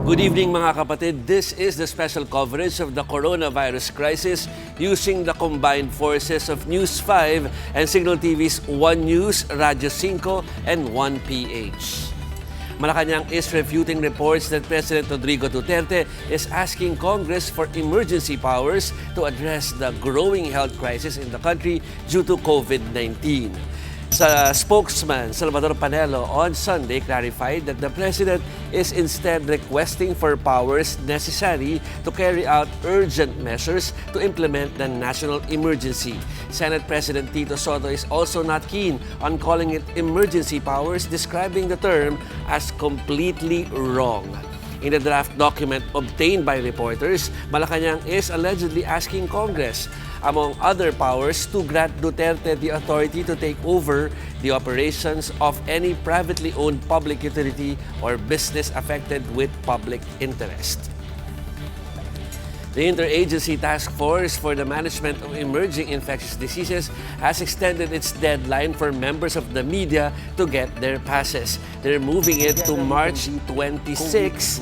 Good evening mga kapatid. This is the special coverage of the coronavirus crisis using the combined forces of News 5 and Signal TV's One News, Radyo 5 and 1PH. Malacanang is refuting reports that President Rodrigo Duterte is asking Congress for emergency powers to address the growing health crisis in the country due to COVID-19. Sa spokesman, Salvador Panelo, on Sunday clarified that the President is instead requesting for powers necessary to carry out urgent measures to implement the national emergency. Senate President Tito Soto is also not keen on calling it emergency powers, describing the term as completely wrong. In the draft document obtained by reporters, Malacanang is allegedly asking Congress, among other powers, to grant Duterte the authority to take over the operations of any privately owned public utility or business affected with public interest. The Interagency Task Force for the Management of Emerging Infectious Diseases has extended its deadline for members of the media to get their passes. They're moving it to March 26.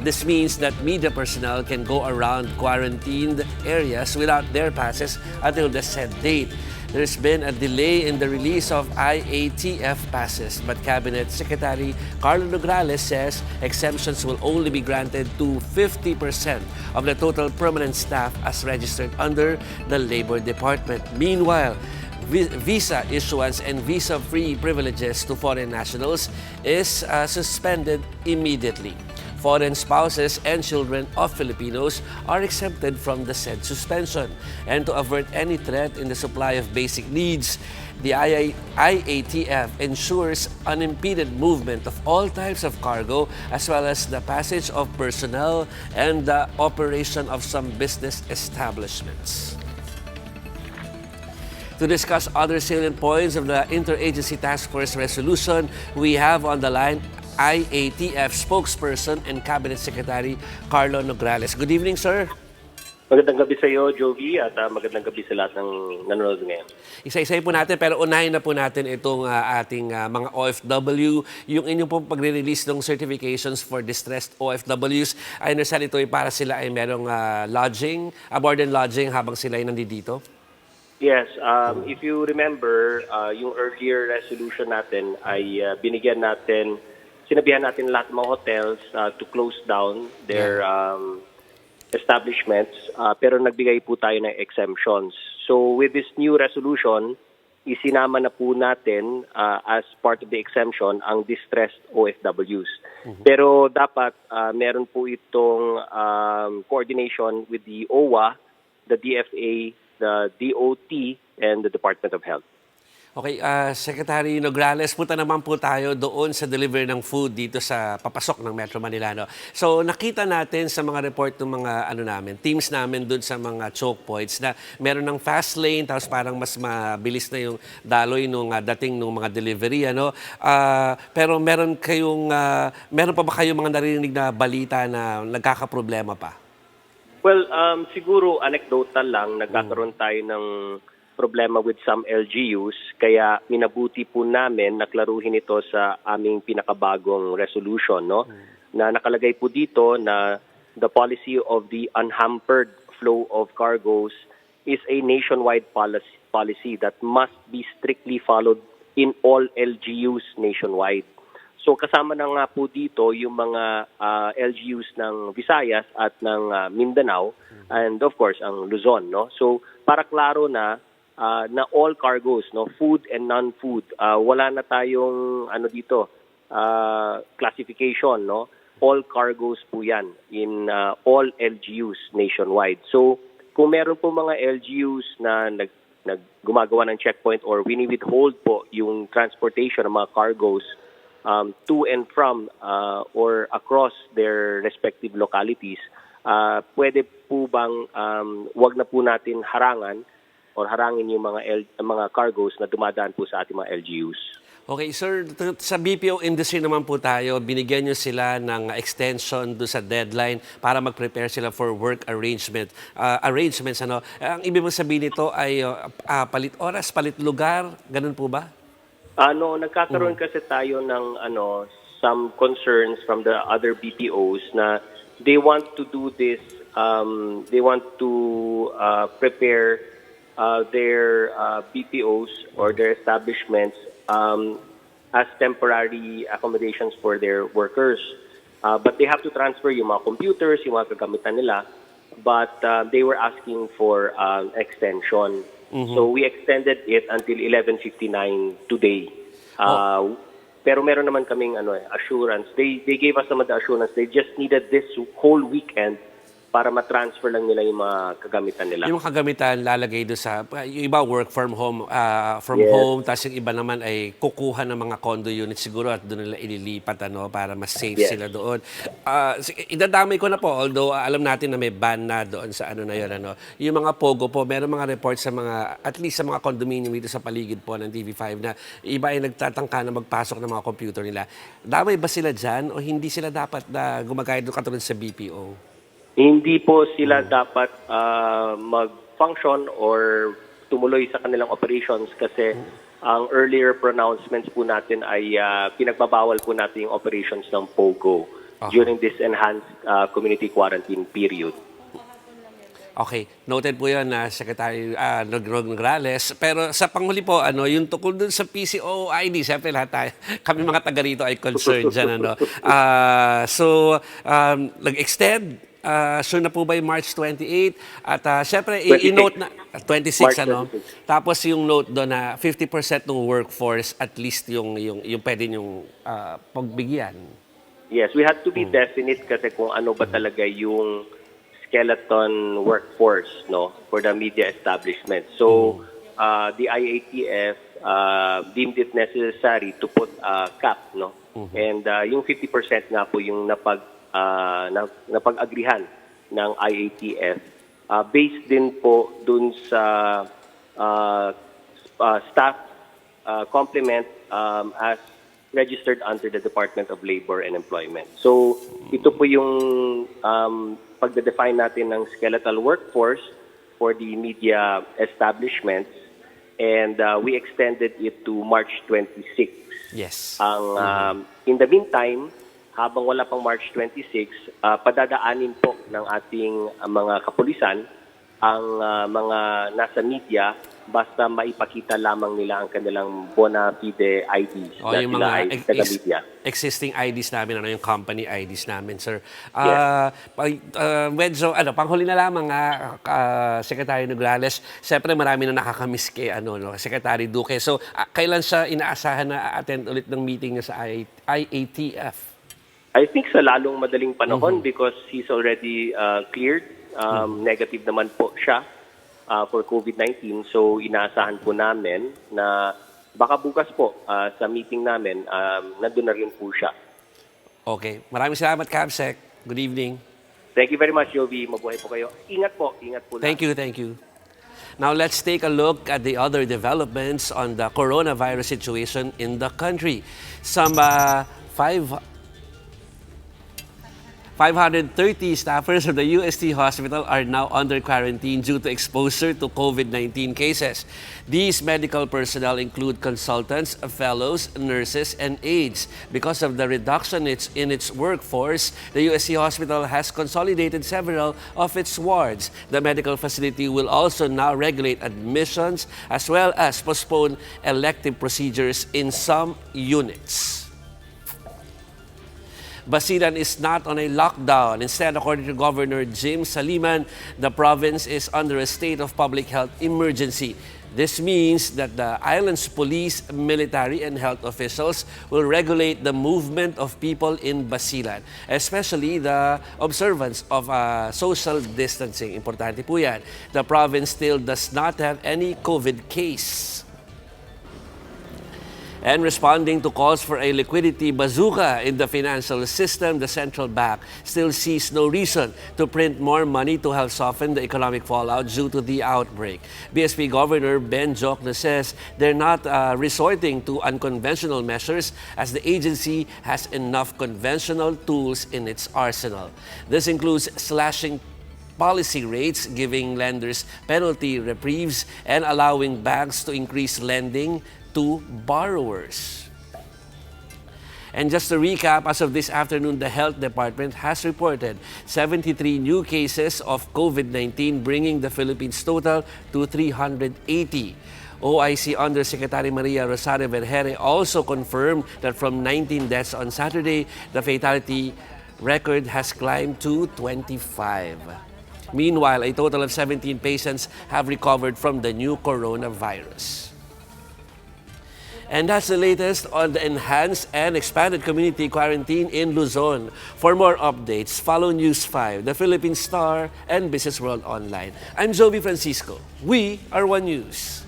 This means that media personnel can go around quarantined areas without their passes until the said date. There's been a delay in the release of IATF passes, but Cabinet Secretary Carlo Nograles says exemptions will only be granted to 50% of the total permanent staff as registered under the Labor Department. Meanwhile, visa issuance and visa-free privileges to foreign nationals is suspended immediately. Foreign spouses and children of Filipinos are exempted from the said suspension. And to avert any threat in the supply of basic needs, the IATF ensures unimpeded movement of all types of cargo as well as the passage of personnel and the operation of some business establishments. To discuss other salient points of the Interagency Task Force resolution, we have on the line IATF spokesperson and Cabinet Secretary Carlo Nograles. Good evening, sir. Magandang gabi sa iyo, Jovi, at magandang gabi sa lahat ng nanonood ngayon. Isa-isa po natin, pero unahin na po natin itong ating mga OFW. Yung inyong pong pagre-release ng certifications for distressed OFWs, I understand ito ay para sila ay merong lodging, board and lodging habang sila ay nandito? Yes, if you remember, yung earlier resolution natin ay binigyan natin, sinabihan natin lahat ng mga hotels to close down their establishments, pero nagbigay po tayo ng exemptions. So with this new resolution, isinama na po natin as part of the exemption ang distressed OFWs. Pero dapat meron po itong coordination with the OWA, the DFA, the DOT, and the Department of Health. Okay, Secretary Nograles, punta naman po tayo doon sa delivery ng food dito sa papasok ng Metro Manila. No? So nakita natin sa mga report ng mga teams namin doon sa mga choke points na meron ng fast lane, tapos parang mas mabilis na yung daloy nung dating ng mga delivery. Pero meron pa ba kayong mga narinig na balita na nagkakaproblema pa? Well, siguro anecdotal lang, nagkakaroon tayo ng problema with some LGUs, kaya minabuti po namin naklaruhin ito sa aming pinakabagong resolution, no? Na nakalagay po dito na the policy of the unhampered flow of cargoes is a nationwide policy that must be strictly followed in all LGUs nationwide. So kasama na nga po dito yung mga LGUs ng Visayas at ng Mindanao and of course ang Luzon, no? So para klaro na all cargoes, no, food and non-food, wala na tayong classification, no? All cargoes po 'yan in all LGUs nationwide. So kung meron po mga LGUs na gumagawa ng checkpoint or wini-withhold po yung transportation ng mga cargoes to and from or across their respective localities, pwede po bang wag na po natin harangan or harangin yung mga cargoes na dumadaan po sa ating mga LGUs. Okay, sir, sa BPO industry naman po tayo, binigyan nyo sila ng extension do sa deadline para mag-prepare sila for work arrangements. Ang ibig mong sabihin nito ay palit oras, palit lugar, ganun po ba? Nagkakaroon kasi tayo ng some concerns from the other BPOs na they want to do this, they want to prepare their BPOs or their establishments as temporary accommodations for their workers. But they have to transfer yung mga computers, yung mga kagamitan nila. But they were asking for extension. So we extended it until 11:59 today. Pero meron naman kaming assurance. They gave us naman the assurance. They just needed this whole weekend para ma-transfer lang nila yung mga kagamitan nila. Yung kagamitan lalagay doon sa, yung iba work from home, home, tapos yung iba naman ay kukuha ng mga condo units siguro at doon nila ililipat para mas safe sila doon. Idadamay ko na po, although alam natin na may ban na doon sa na yun. Yung mga pogo po, meron mga reports sa mga, at least sa mga condominium dito sa paligid po ng TV5 na iba ay nagtatangka na magpasok ng mga computer nila. Damay ba sila dyan o hindi sila dapat na gumagaya doon katulad sa BPO? Hindi po sila dapat mag-function or tumuloy sa kanilang operations kasi ang earlier pronouncements po natin ay pinagbabawal po natin yung operations ng POGO during this enhanced community quarantine period. Okay, noted po yan na Secretary Nograles. Pero sa panghuli po, yung tukol dun sa PCO ID, siyempre lahat tayo, kami mga taga rito ay concerned dyan. So, nag-extend. Sure na po ba yung March 28? At syempre, i-note na 26, Tapos yung note doon na 50% ng workforce at least yung pwede yung pagbigyan. Yes, we had to be definite kasi kung ano ba talaga yung skeleton workforce for the media establishment. So, the IATF deemed it necessary to put a cap, And yung 50% nga po yung napag-agrihan ng IATF based din po dun sa staff complement as registered under the Department of Labor and Employment. So ito po yung pagde-define natin ng skeletal workforce for the media establishments and we extended it to March 26. Yes. In the meantime, habang wala pang March 26, padadaanin po ng ating mga kapulisan ang mga nasa media basta maipakita lamang nila ang kanilang bona fide IDs na yung sila mga ay taga-media. Existing IDs namin, yung company IDs namin, sir. Yes. Medyo, panghuli na lamang, Secretary Nograles, siyempre marami na nakakamiss kay Secretary Duque. So, kailan siya inaasahan na attend ulit ng meeting niya sa IATF? I think sa lalong madaling panahon because he's already cleared. Negative naman po siya for COVID-19. So inaasahan po namin na baka bukas po sa meeting namin, nandun na rin po siya. Okay. Maraming salamat, Capsec. Good evening. Thank you very much, Jovi. Mabuhay po kayo. Ingat po. Ingat po. Thank you. Now let's take a look at the other developments on the coronavirus situation in the country. Some 530 staffers of the UST Hospital are now under quarantine due to exposure to COVID-19 cases. These medical personnel include consultants, fellows, nurses, and aides. Because of the reduction in its workforce, the UST Hospital has consolidated several of its wards. The medical facility will also now regulate admissions as well as postpone elective procedures in some units. Basilan is not on a lockdown. Instead, according to Governor Jim Saliman, the province is under a state of public health emergency. This means that the island's police, military, and health officials will regulate the movement of people in Basilan, especially the observance of social distancing. Importante po yan. The province still does not have any COVID case. And responding to calls for a liquidity bazooka in the financial system, the central bank still sees no reason to print more money to help soften the economic fallout due to the outbreak. BSP Governor Ben Jokno says they're not resorting to unconventional measures as the agency has enough conventional tools in its arsenal. This includes slashing policy rates, giving lenders penalty reprieves, and allowing banks to increase lending to borrowers. And just to recap, as of this afternoon, the Health Department has reported 73 new cases of COVID-19, bringing the Philippines total to 380. OIC Undersecretary Maria Rosario Vergere also confirmed that from 19 deaths on Saturday, the fatality record has climbed to 25. Meanwhile, a total of 17 patients have recovered from the new coronavirus. And that's the latest on the enhanced and expanded community quarantine in Luzon. For more updates, follow News 5, the Philippine Star, and Business World Online. I'm Joby Francisco. We are One News.